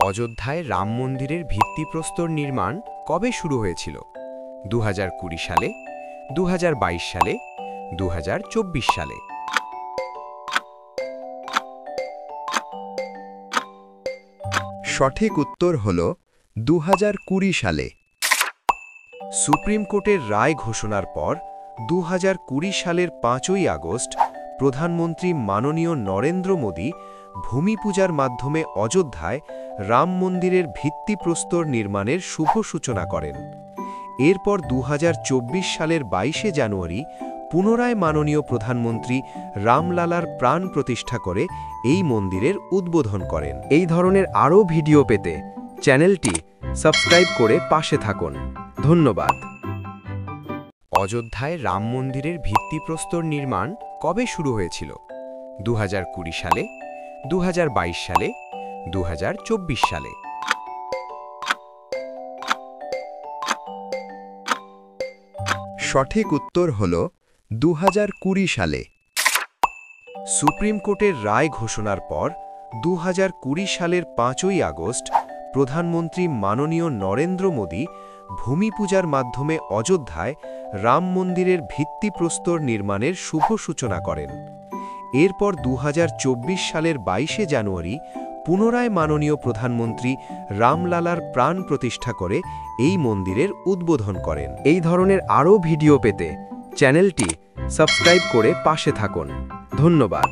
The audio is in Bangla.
অযোধ্যায় রাম মন্দিরের ভিত্তিপ্রস্তর নির্মাণ কবে শুরু হয়েছিল? 2020 সালে, 2022 সালে, 2024 সালে? সঠিক উত্তর হল 2020 সালে। সুপ্রিম কোর্টের রায় ঘোষণার পর 2020 সালের 5ই আগস্ট প্রধানমন্ত্রী মাননীয় নরেন্দ্র মোদী ভূমিপূজার মাধ্যমে অযোধ্যায় রাম মন্দিরের ভিত্তিপ্রস্তর নির্মাণের শুভ সূচনা করেন। এরপর 2024 সালের 22শে জানুয়ারি পুনরায় মাননীয় প্রধানমন্ত্রী রামলালার প্রাণ প্রতিষ্ঠা করে এই মন্দিরের উদ্বোধন করেন। এই ধরনের আরও ভিডিও পেতে চ্যানেলটি সাবস্ক্রাইব করে পাশে থাকুন। ধন্যবাদ। অযোধ্যায় রাম মন্দিরের ভিত্তিপ্রস্তর নির্মাণ কবে শুরু হয়েছিল? 2020 সালে, 2022 সালে, 2024 সালে? সঠিক উত্তর হল 2020 সালে। সুপ্রিম কোর্টের রায় ঘোষণার পর 2020 সালের 5ই আগস্ট প্রধানমন্ত্রী মাননীয় নরেন্দ্র মোদী ভূমিপূজার মাধ্যমে অযোধ্যায় রাম মন্দিরের ভিত্তিপ্রস্তর নির্মাণের শুভ সূচনা করেন। এরপর 2024 সালের 22শে জানুয়ারি পুনরায় মাননীয় প্রধানমন্ত্রী রামলালার প্রাণ প্রতিষ্ঠা করে এই মন্দিরের উদ্বোধন করেন। এই ধরনের আরও ভিডিও পেতে চ্যানেলটি সাবস্ক্রাইব করে পাশে থাকুন। ধন্যবাদ।